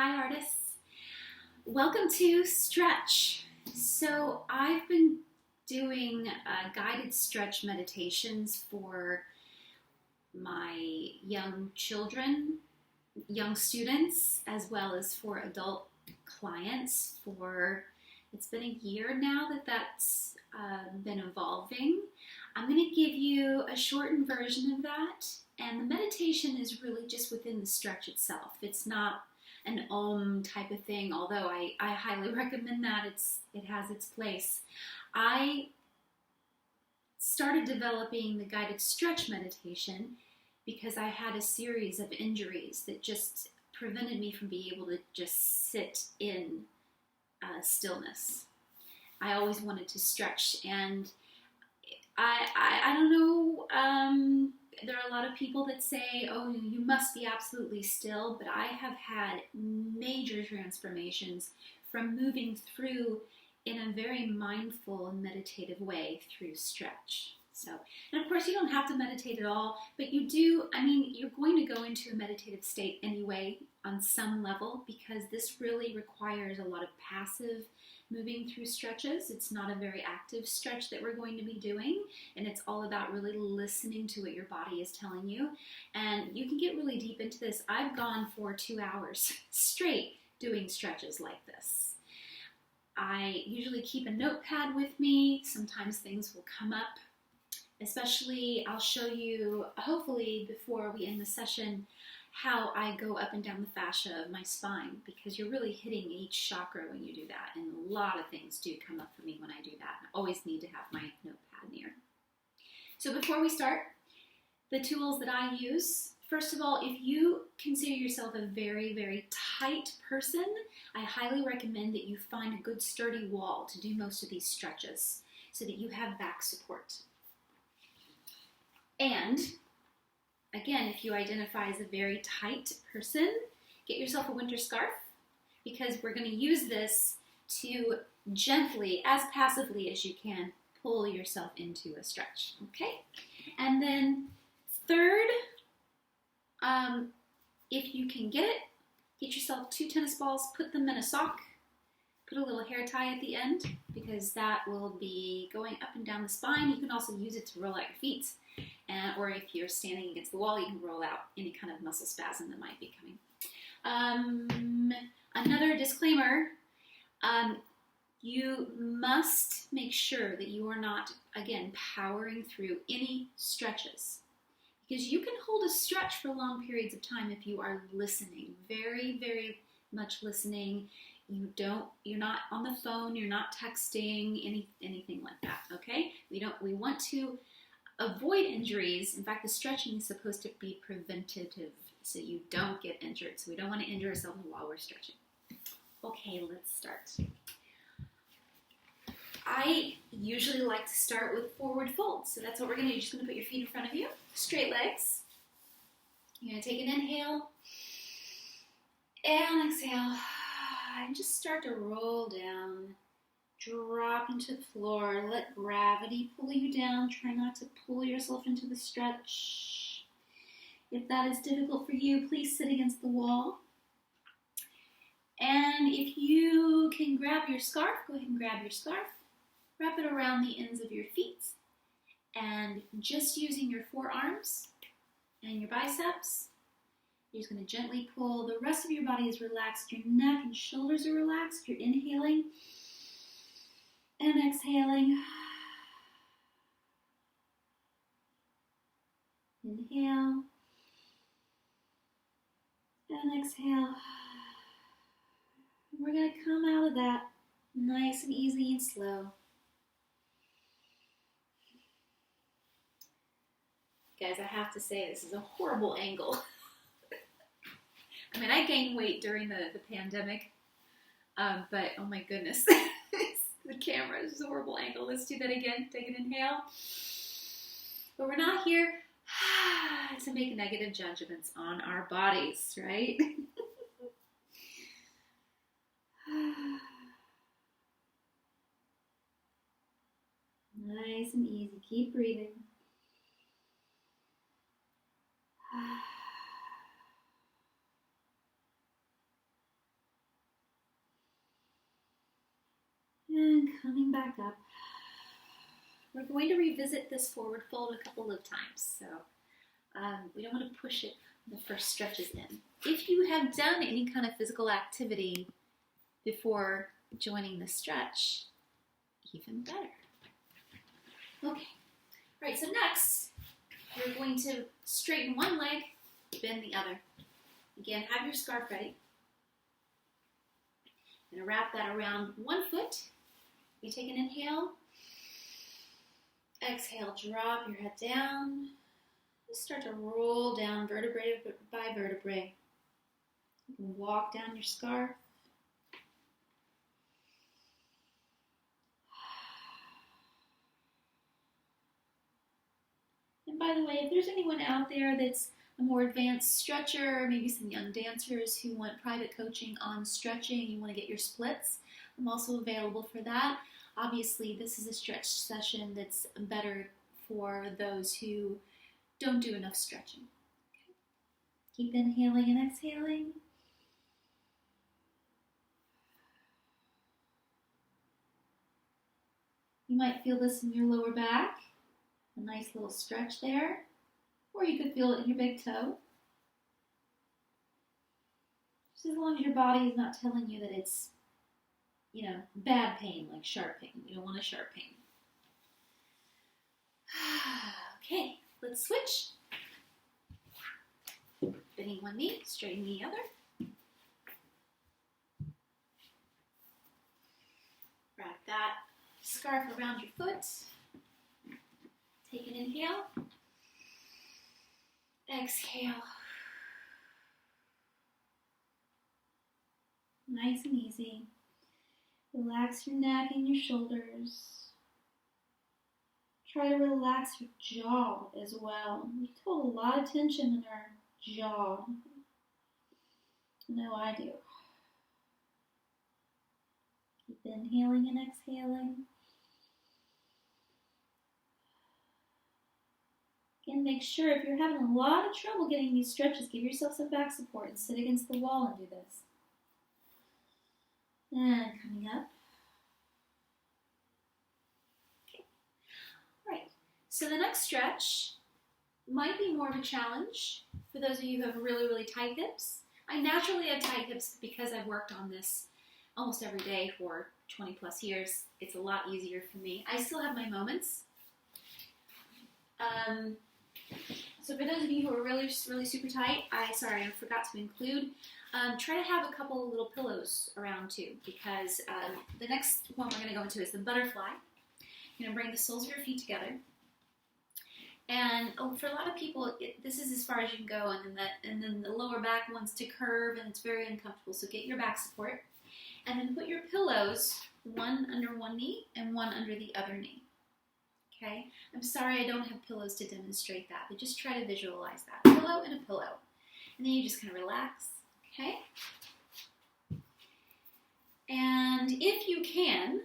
Hi artists, welcome to Stretch. So I've been doing guided stretch meditations for my young children, young students, as well as for adult clients it's been a year now that's been evolving. I'm going to give you a shortened version of that, and the meditation is really just within the stretch itself. It's not an om type of thing, although I highly recommend that. It has its place. I started developing the guided stretch meditation because I had a series of injuries that just prevented me from being able to just sit in stillness. I always wanted to stretch, and I don't know, there are a lot of people that say, oh, you must be absolutely still, but I have had major transformations from moving through in a very mindful and meditative way through stretch. So, and of course you don't have to meditate at all, but you do, you're going to go into a meditative state anyway on some level, because this really requires a lot of passive moving through stretches. It's not a very active stretch that we're going to be doing, and it's all about really listening to what your body is telling you. And you can get really deep into this. I've gone for 2 hours straight doing stretches like this. I usually keep a notepad with me. Sometimes things will come up. Especially, I'll show you, hopefully before we end the session, how I go up and down the fascia of my spine, because you're really hitting each chakra when you do that, and a lot of things do come up for me when I do that. I always need to have my notepad near. So before we start, the tools that I use, first of all, if you consider yourself a very, very tight person, I highly recommend that you find a good sturdy wall to do most of these stretches so that you have back support. And again, if you identify as a very tight person, get yourself a winter scarf, because we're going to use this to gently, as passively as you can, pull yourself into a stretch, okay? And then third, if you can get yourself 2 tennis balls, put them in a sock, put a little hair tie at the end, because that will be going up and down the spine. You can also use it to roll out your feet. Or if you're standing against the wall, you can roll out any kind of muscle spasm that might be coming. Another disclaimer, you must make sure that you are not, again, powering through any stretches, because you can hold a stretch for long periods of time if you are listening, very, very much listening. You're not on the phone, you're not texting, anything like that, okay? We want to avoid injuries. In fact, the stretching is supposed to be preventative, so you don't get injured. So we don't want to injure ourselves while we're stretching. Okay, let's start. I usually like to start with forward fold. So that's what we're going to do. You're just going to put your feet in front of you, straight legs. You're going to take an inhale and exhale, and just start to roll down. Drop into the floor. Let gravity pull you down. Try not to pull yourself into the stretch. If that is difficult for you, please sit against the wall. And if you can grab your scarf, go ahead and grab your scarf. Wrap it around the ends of your feet. And just using your forearms and your biceps, you're just going to gently pull. The rest of your body is relaxed. Your neck and shoulders are relaxed. You're inhaling and exhaling. Inhale and exhale. We're going to come out of that nice and easy and slow. Guys, I have to say, this is a horrible angle. I gained weight during the pandemic, but oh my goodness. The camera is a horrible angle. Let's do that again. Take an inhale. But we're not here to make negative judgments on our bodies, right? Nice and easy. Keep breathing. And coming back up. We're going to revisit this forward fold a couple of times, so we don't want to push it when the first stretch is in. If you have done any kind of physical activity before joining the stretch, even better. Okay, all right, so next, we're going to straighten one leg, bend the other. Again, have your scarf ready. I'm going to wrap that around one foot. You take an inhale. Exhale, drop your head down. Just start to roll down vertebrae by vertebrae. You can walk down your scarf. And by the way, if there's anyone out there that's a more advanced stretcher, maybe some young dancers who want private coaching on stretching, you want to get your splits, I'm also available for that. Obviously, this is a stretch session that's better for those who don't do enough stretching. Okay. Keep inhaling and exhaling. You might feel this in your lower back, a nice little stretch there, or you could feel it in your big toe. Just as long as your body is not telling you that it's bad pain, like sharp pain. You don't want a sharp pain. Okay, let's switch. Bending one knee, straightening the other. Wrap that scarf around your foot. Take an inhale. Exhale. Nice and easy. Relax your neck and your shoulders. Try to relax your jaw as well. We hold a lot of tension in our jaw. I know I do. Keep inhaling and exhaling. Again, make sure if you're having a lot of trouble getting these stretches, give yourself some back support and sit against the wall and do this. And coming up. Okay. All right. So the next stretch might be more of a challenge for those of you who have really, really tight hips. I naturally have tight hips because I've worked on this almost every day for 20 plus years. It's a lot easier for me. I still have my moments. So for those of you who are really, really super tight, I forgot to include, try to have a couple little pillows around too, because the next one we're going to go into is the butterfly. You're going to bring the soles of your feet together. And for a lot of people, this is as far as you can go, and then the lower back wants to curve, and it's very uncomfortable, so get your back support. And then put your pillows, one under one knee and one under the other knee. Okay? I'm sorry I don't have pillows to demonstrate that, but just try to visualize that. Pillow and a pillow. And then you just kind of relax. Okay? And if you can,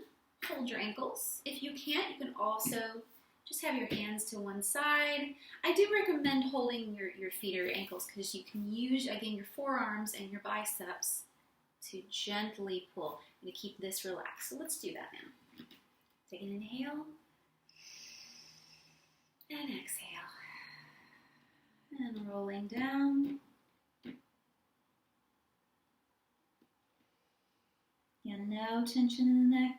hold your ankles. If you can't, you can also just have your hands to one side. I do recommend holding your feet or your ankles because you can use, again, your forearms and your biceps to gently pull and to keep this relaxed. So let's do that now. Take an inhale. And exhale. And rolling down. Again, no tension in the neck.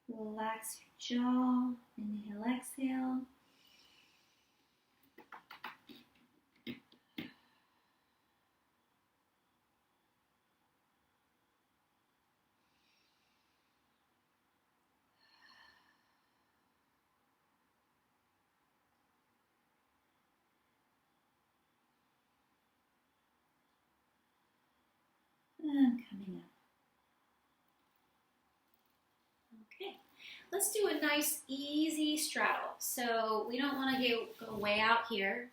Relax your jaw. Inhale, exhale. And coming up. Okay, let's do a nice easy straddle. So we don't want to go way out here.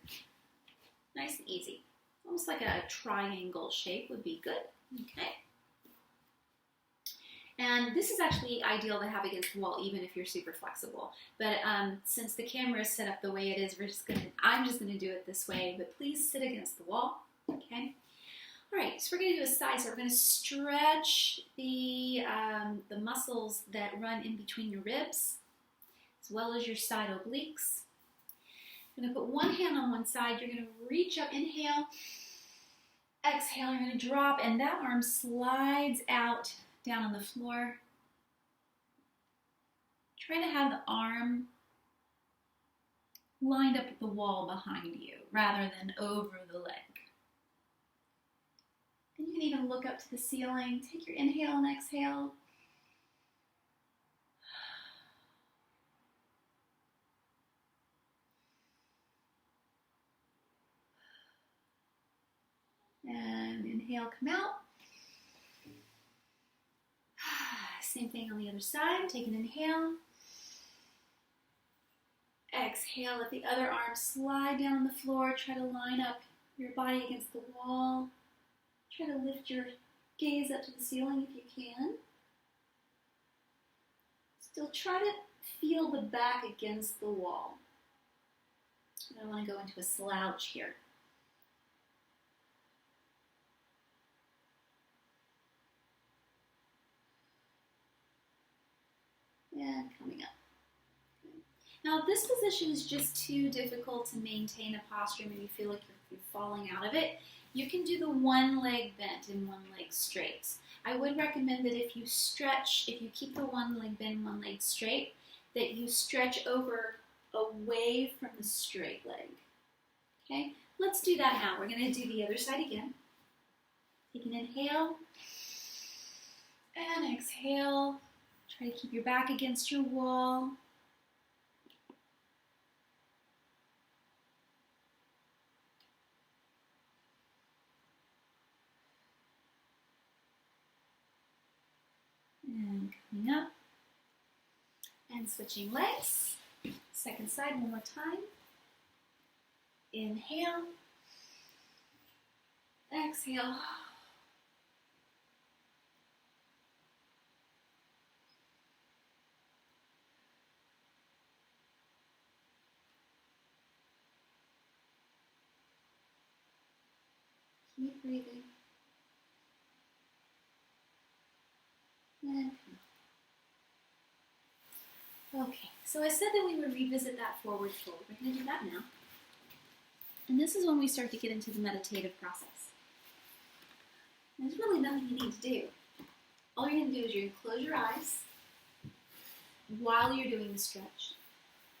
Nice and easy. Almost like a triangle shape would be good. Okay. And this is actually ideal to have against the wall, even if you're super flexible. But since the camera is set up the way it is, I'm just gonna do it this way. But please sit against the wall. Okay. All right, so we're going to do a side. So we're going to stretch the muscles that run in between your ribs, as well as your side obliques. You're going to put one hand on one side. You're going to reach up, inhale, exhale. You're going to drop, and that arm slides out down on the floor. Try to have the arm lined up with the wall behind you rather than over the leg. And you can even look up to the ceiling. Take your inhale and exhale. And inhale, come out. Same thing on the other side. Take an inhale. Exhale, let the other arm slide down on the floor. Try to line up your body against the wall. Try to lift your gaze up to the ceiling if you can. Still try to feel the back against the wall. I don't want to go into a slouch here. And coming up. Now, if this position is just too difficult to maintain a posture, maybe you feel like you're falling out of it, you can do the one leg bent and one leg straight. I would recommend that if you stretch, if you keep the one leg bent, one leg straight, that you stretch over away from the straight leg. Okay, let's do that now. We're going to do the other side again. Take an inhale and exhale. Try to keep your back against your wall. And coming up. And switching legs. Second side one more time. Inhale. Exhale. Keep breathing. And okay, so I said that we would revisit that forward fold. We're going to do that now. And this is when we start to get into the meditative process. There's really nothing you need to do. All you're going to do is you're going to close your eyes while you're doing the stretch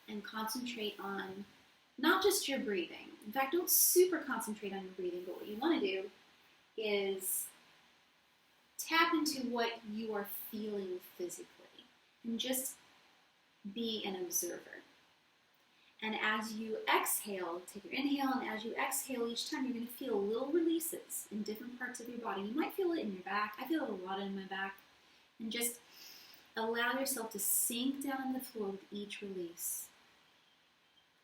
and concentrate on not just your breathing. In fact, don't super concentrate on your breathing, but what you want to do is tap into what you are feeling physically and just be an observer. And as you exhale, take your inhale, and as you exhale each time, you're going to feel little releases in different parts of your body. You might feel it in your back. I feel it a lot in my back. And just allow yourself to sink down on the floor with each release.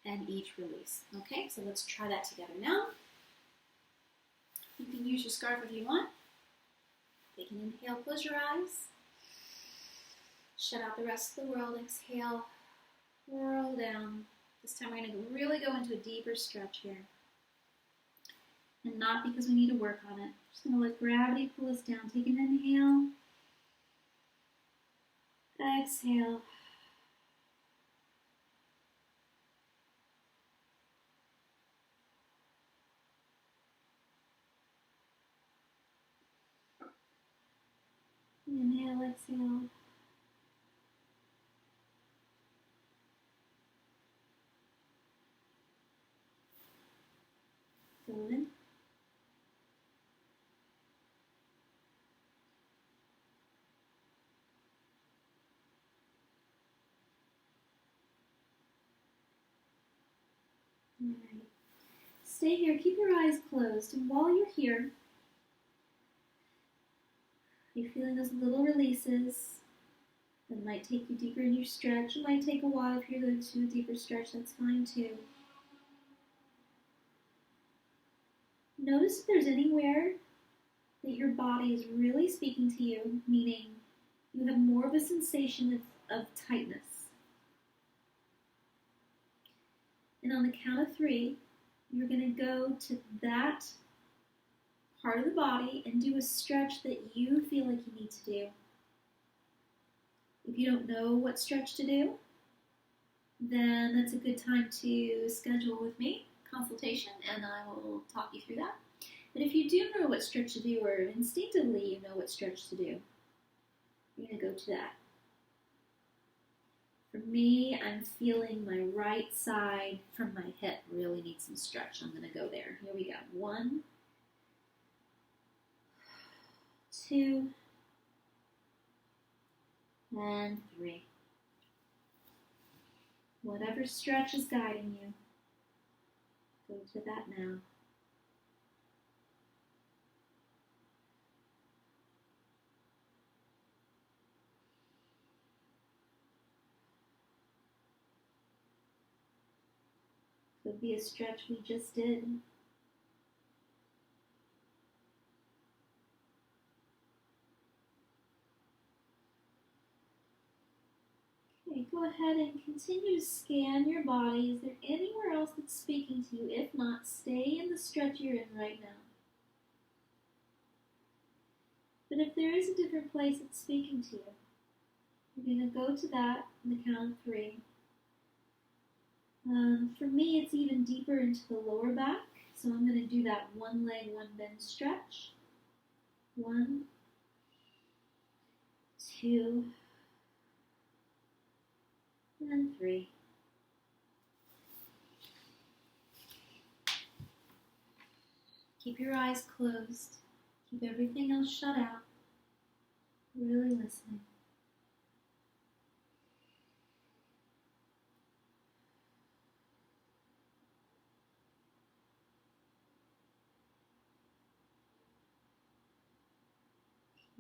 And each release. Okay, so let's try that together now. You can use your scarf if you want. Take an inhale, close your eyes. Shut out the rest of the world. Exhale, roll down. This time we're going to really go into a deeper stretch here. And not because we need to work on it. Just going to let gravity pull us down. Take an inhale. Exhale. Inhale, exhale. Fill in. All right. Stay here. Keep your eyes closed. And while you're here, you're feeling those little releases that might take you deeper in your stretch. It might take a while if you're going to do a deeper stretch. That's fine too. Notice if there's anywhere that your body is really speaking to you, meaning you have more of a sensation of tightness. And on the count of 3, you're going to go to that part of the body and do a stretch that you feel like you need to do. If you don't know what stretch to do, then that's a good time to schedule with me, consultation, and I will talk you through that. But if you do know what stretch to do, or instinctively you know what stretch to do, you're going to go to that. For me, I'm feeling my right side from my hip really needs some stretch. I'm going to go there. Here we go. 1, 2, and 3. Whatever stretch is guiding you, go to that now. Could be a stretch we just did. Okay, go ahead and continue to scan your body. Is there anywhere else that's speaking to you? If not, stay in the stretch you're in right now. But if there is a different place that's speaking to you, you're going to go to that on the count of 3. For me, it's even deeper into the lower back, so I'm going to do that 1 leg, 1 bend stretch. 1, 2, and 3. Keep your eyes closed. Keep everything else shut out. Really listening.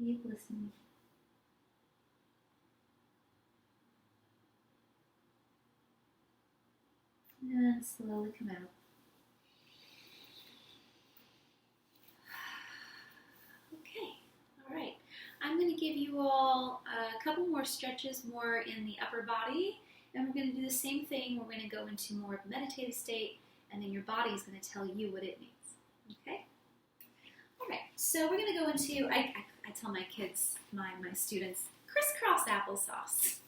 Keep listening. And slowly come out. Okay, all right. I'm going to give you all a couple more stretches more in the upper body, and we're going to do the same thing. We're going to go into more of a meditative state, and then your body is going to tell you what it needs. Okay? All right, so we're going to go into, I tell my kids, my students, crisscross applesauce.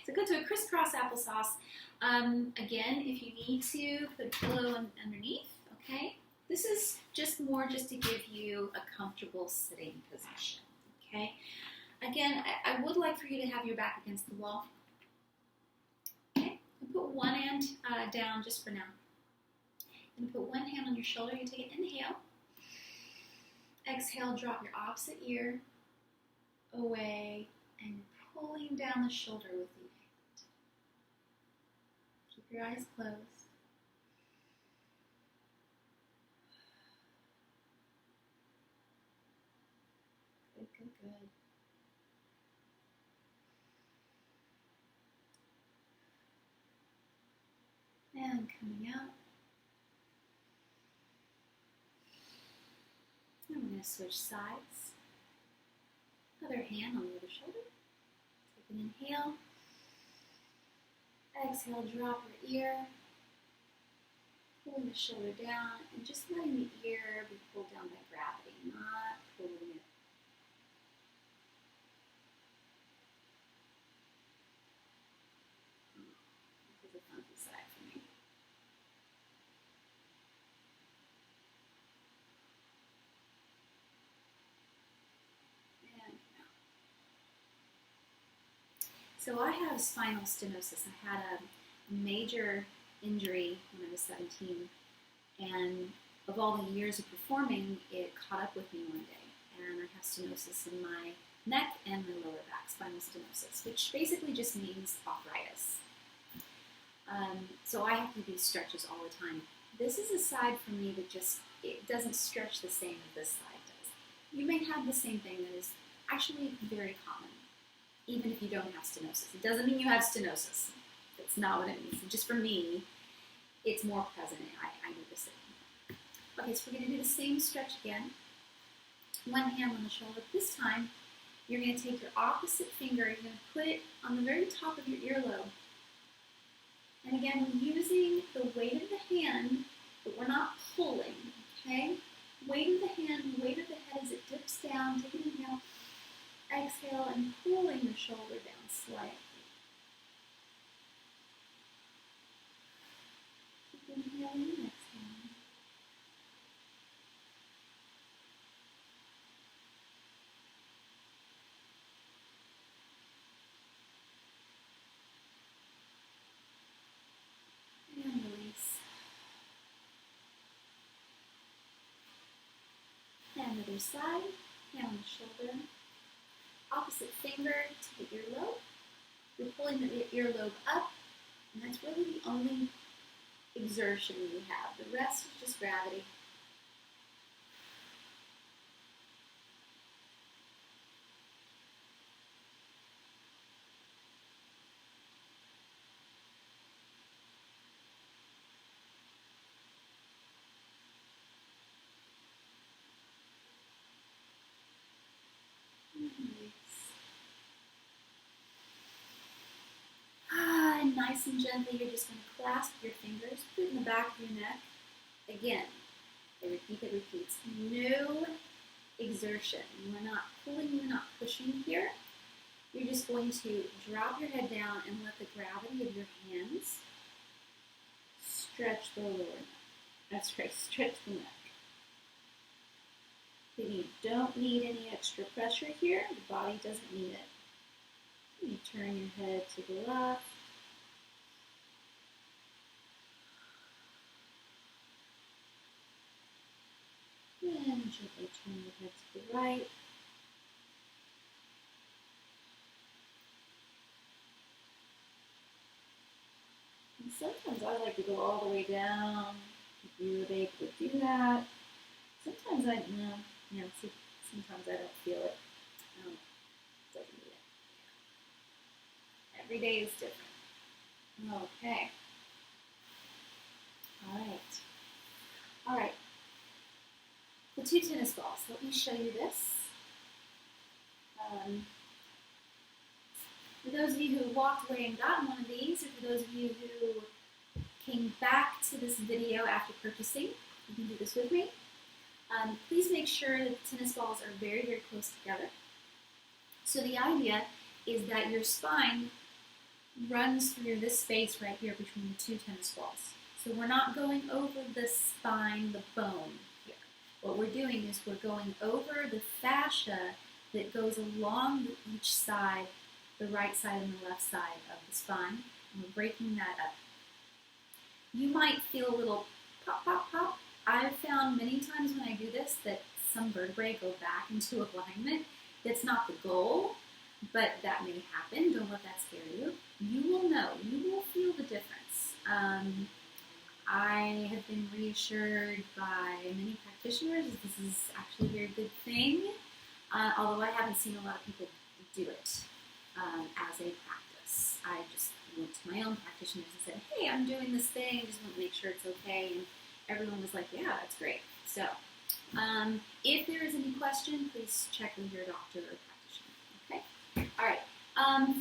So go to a crisscross applesauce. Again, if you need to, put a pillow underneath, okay? This is just to give you a comfortable sitting position, okay? Again, I would like for you to have your back against the wall. Okay, I'll put one hand down just for now. And put one hand on your shoulder. You take an inhale. Exhale, drop your opposite ear away, and pulling down the shoulder with the hand. Keep your eyes closed. Good, good, good. And coming out. And we're going to switch sides. Other hand on the other shoulder. Take an inhale. Exhale, drop your ear. Pulling the shoulder down and just letting the ear be pulled down by gravity, not pulling it. This is a funky side for me. And now. So I have spinal stenosis. I had a major injury when I was 17, and of all the years of performing, it caught up with me one day, and I have stenosis in my neck and my lower back, spinal stenosis, which basically just means arthritis. So I have to do stretches all the time. This is a side for me that it doesn't stretch the same as this side does. You may have the same thing that is actually very common, even if you don't have stenosis. It doesn't mean you have stenosis. That's not what it means. And just for me, it's more present. I notice it. Okay, so we're going to do the same stretch again. One hand on the shoulder. This time, you're going to take your opposite finger. You're going to put it on the very top of your earlobe. And again, we're using the weight of the hand, but we're not pulling, okay? weight of the hand, weight of the head as it dips down. Take an inhale, exhale, and pulling the shoulder down slightly. Keep inhaling and exhaling. And release. And other side, hand on the shoulder. Opposite finger to the earlobe. You're pulling the earlobe up, and that's really the only exertion we have. The rest is just gravity. And nice and gently, you're just going to clasp your fingers, put it in the back of your neck. Again, I repeat, it repeats. No exertion. You are not pulling, you are not pushing here. You're just going to drop your head down and let the gravity of your hands stretch the lower neck. That's right, stretch the neck. Then you don't need any extra pressure here. The body doesn't need it. You turn your head to the left. And gently turn your head to the right. And sometimes I like to go all the way down. If you would be able to do that. Sometimes sometimes I don't feel it. Doesn't need it. Every day is different. Okay. All right. The 2 tennis balls. Let me show you this. For those of you who walked away and gotten one of these, or for those of you who came back to this video after purchasing, you can do this with me. Please make sure that the tennis balls are very, very close together. So the idea is that your spine runs through this space right here between the 2 tennis balls. So we're not going over the spine, the bone here. What we're doing is we're going over the fascia that goes along each side, the right side and the left side of the spine, and we're breaking that up. You might feel a little pop, pop, pop. I've found many times when I do this that some vertebrae go back into alignment. That's not the goal, but that may happen. Don't let that scare you. You will know. You will feel the difference. I have been reassured by many practitioners that this is actually a very good thing, although I haven't seen a lot of people do it as a practice. I just went to my own practitioners and said, hey, I'm doing this thing, just want to make sure it's okay, and everyone was like, yeah, that's great. So, if there is any question, please check with your doctor or practitioner, okay? All right,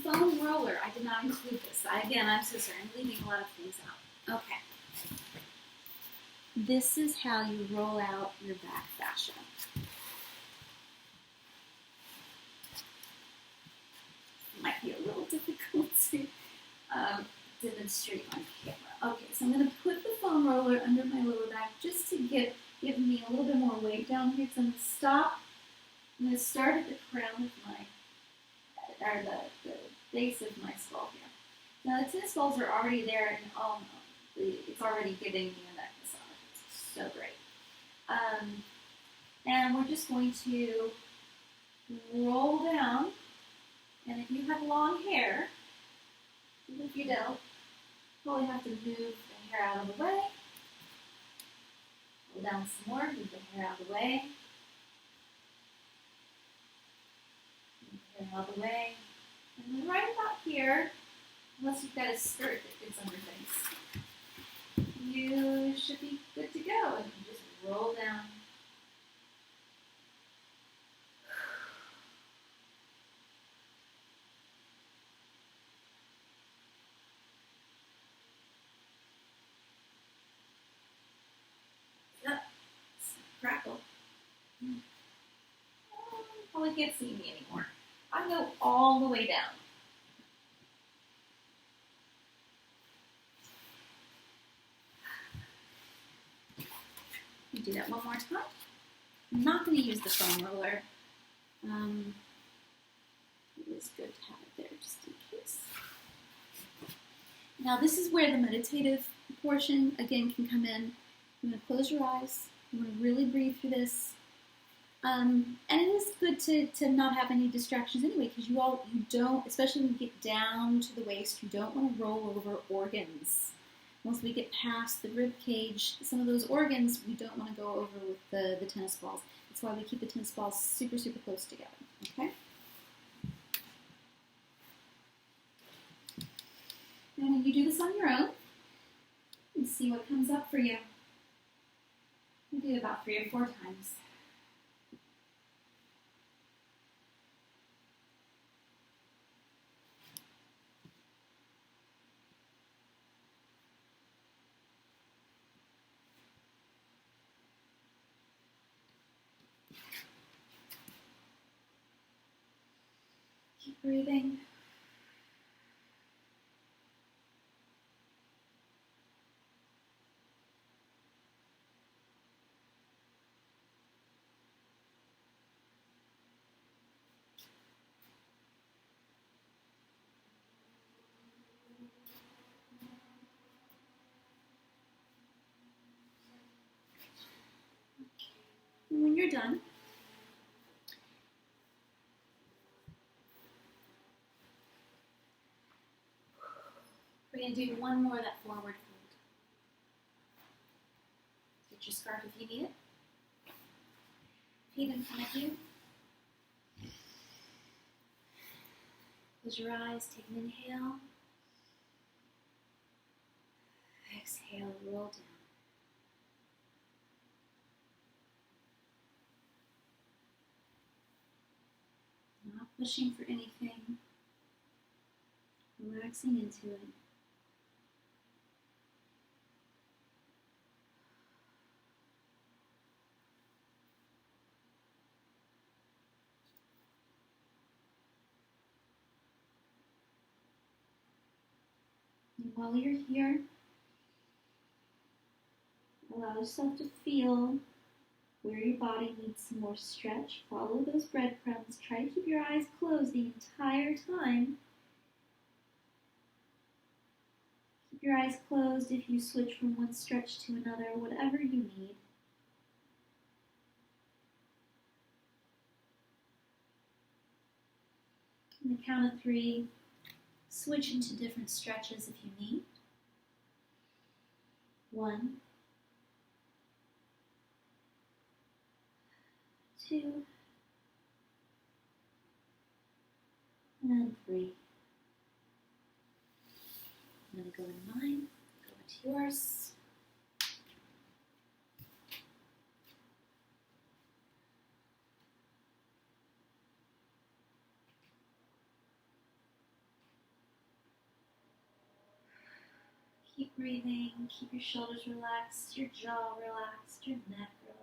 foam roller, I did not include this. Again, I'm so sorry, I'm leaving a lot of things out. Okay. This is how you roll out your back fascia. It might be a little difficult to demonstrate on camera. Okay, so I'm going to put the foam roller under my lower back just to give me a little bit more weight down here. So I'm going to stop. I'm going to start at the crown of my head, or the base of my skull here. Now the tennis balls are already there, and it's already giving me a neck massage. It's so great. And we're just going to roll down. And if you have long hair, even if you don't, you probably have to move the hair out of the way. Roll down some more, move the hair out of the way. Move the hair out of the way. And then right about here, unless you've got a skirt that gets under things, you should be good to go. And you just roll down. Crackle. Probably can't see me anymore. I go all the way down. Do that one more time. I'm not going to use the foam roller. It is good to have it there just in case. Now this is where the meditative portion again can come in. You want to close your eyes. You want to really breathe through this. And it is good to not have any distractions anyway, because you don't, especially when you get down to the waist, you don't want to roll over organs. Once we get past the rib cage, some of those organs we don't want to go over with the tennis balls. That's why we keep the tennis balls super, super close together, okay? And you do this on your own and see what comes up for you. You do it about 3 or 4 times. Keep breathing. And when you're done, we're going to do one more of that forward fold. Get your scarf if you need it. Feet in front of you. Close your eyes, take an inhale. Exhale, roll down. Not pushing for anything. Relaxing into it. And while you're here, allow yourself to feel where your body needs some more stretch. Follow those breadcrumbs. Try to keep your eyes closed the entire time. Keep your eyes closed if you switch from one stretch to another, whatever you need. On the count of 3, switch into different stretches if you need. 1, 2, and 3. I'm going to go into mine, go into yours. Keep breathing, keep your shoulders relaxed, your jaw relaxed, your neck relaxed.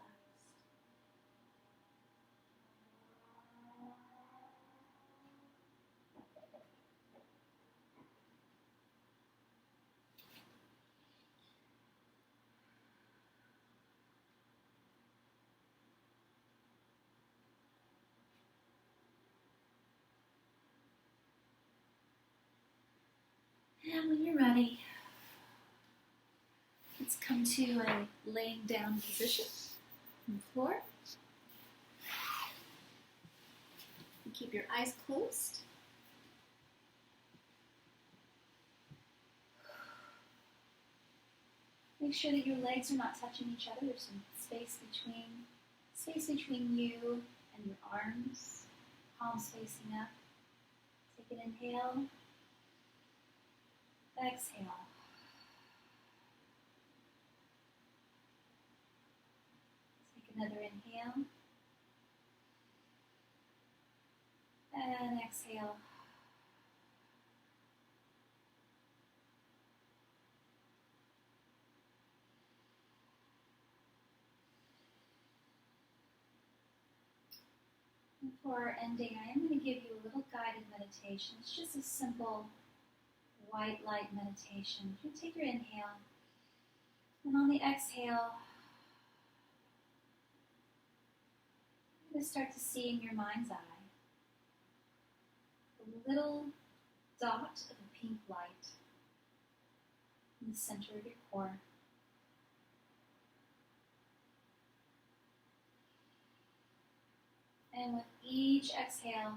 And when you're ready, let's come to a laying down position on the floor. And keep your eyes closed. Make sure that your legs are not touching each other. There's some space between you and your arms, palms facing up. Take an inhale. Exhale. Take another inhale. And exhale. Before ending, I am going to give you a little guided meditation. It's just a simple white light meditation. You take your inhale, and on the exhale, you're going to start to see in your mind's eye a little dot of a pink light in the center of your core. And with each exhale,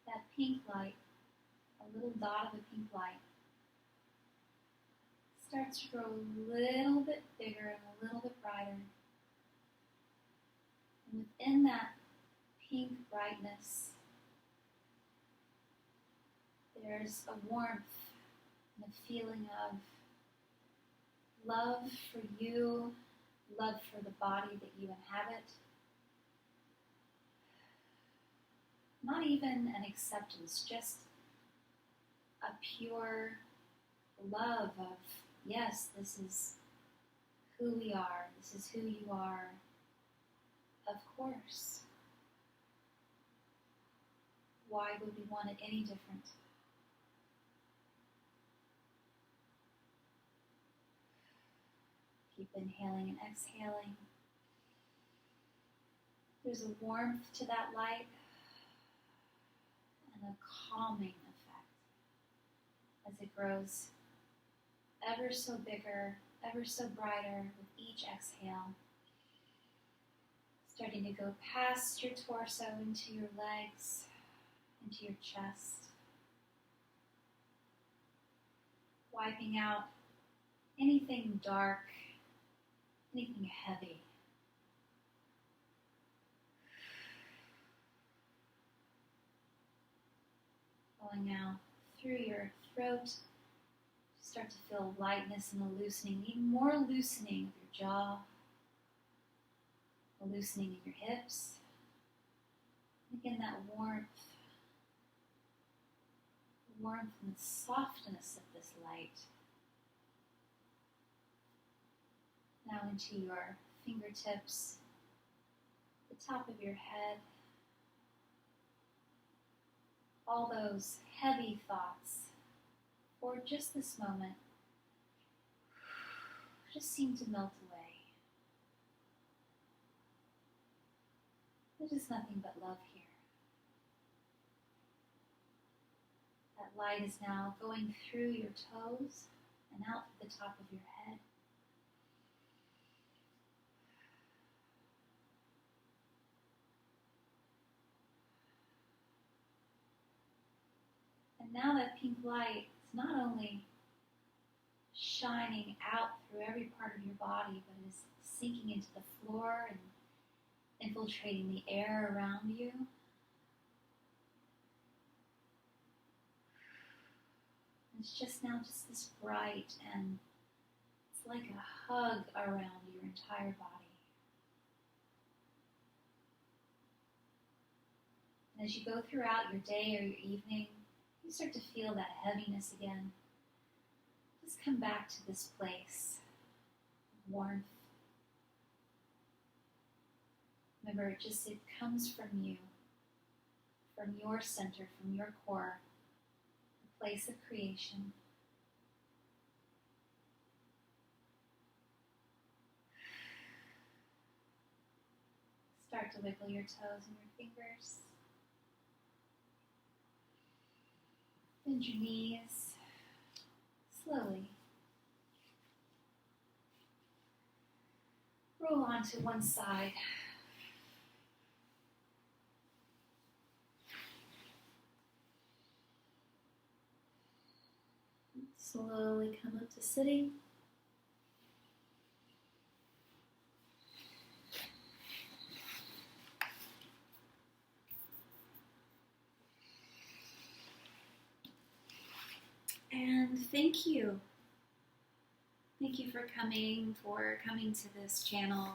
that pink light, a little dot of a pink light, starts to grow a little bit bigger and a little bit brighter. And within that pink brightness, there's a warmth and a feeling of love for you, love for the body that you inhabit. Not even an acceptance, just a pure love of, yes, this is who we are, this is who you are, of course. Why would we want it any different? Keep inhaling and exhaling. There's a warmth to that light and a calming effect as it grows ever so bigger, ever so brighter with each exhale. Starting to go past your torso into your legs, into your chest. Wiping out anything dark, anything heavy. Going out through your throat. Start to feel lightness and a loosening, even more loosening of your jaw, a loosening in your hips. And again, that warmth and the softness of this light. Now into your fingertips, the top of your head. All those heavy thoughts, for just this moment, just seem to melt away. There's just nothing but love here. That light is now going through your toes and out to the top of your head. And now that pink light is not only shining out through every part of your body, but is sinking into the floor and infiltrating the air around you. It's just now just this bright, and it's like a hug around your entire body. And as you go throughout your day or your evening, you start to feel that heaviness again. Just come back to this place of warmth. Remember, it comes from you, from your center, from your core, the place of creation. Start to wiggle your toes and your fingers. Bend your knees slowly. Roll onto one side. Slowly come up to sitting. And thank you. Thank you for coming to this channel,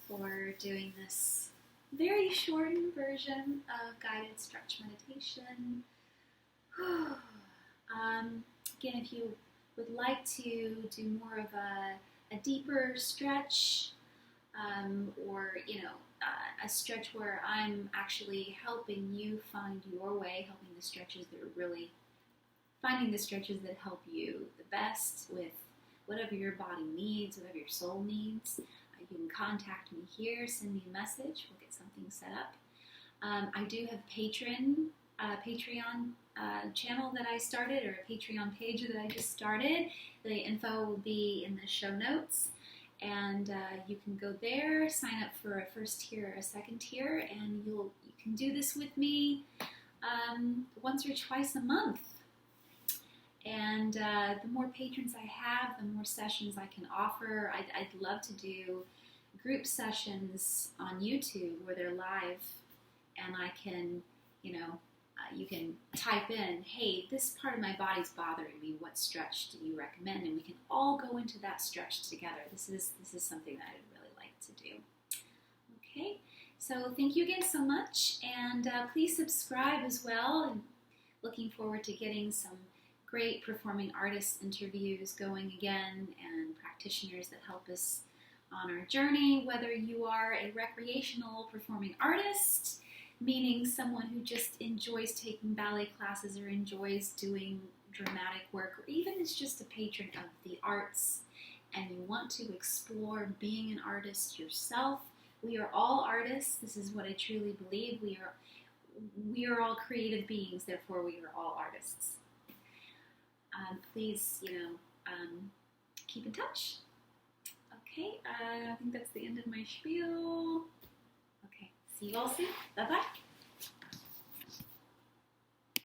for doing this very shortened version of guided stretch meditation. Again, if you would like to do more of a deeper stretch, or a stretch where I'm actually helping you find your way, helping the stretches that are really finding the stretches that help you the best with whatever your body needs, whatever your soul needs. You can contact me here, send me a message, we'll get something set up. I do have Patreon channel that I started, or a Patreon page that I just started. The info will be in the show notes, and you can go there, sign up for a first tier or a second tier, and you can do this with me once or twice a month. And the more patrons I have, the more sessions I can offer. I'd love to do group sessions on YouTube where they're live, and I can, you can type in, hey, this part of my body's bothering me. What stretch do you recommend? And we can all go into that stretch together. This is something that I'd really like to do. Okay, so thank you again so much, and please subscribe as well. And looking forward to getting some great performing artist interviews going again, and practitioners that help us on our journey, whether you are a recreational performing artist, meaning someone who just enjoys taking ballet classes or enjoys doing dramatic work, or even is just a patron of the arts and you want to explore being an artist yourself. We are all artists. This is what I truly believe. We are all creative beings, therefore we are all artists. Please, keep in touch. Okay, I think that's the end of my spiel. Okay, see you all soon. Bye-bye.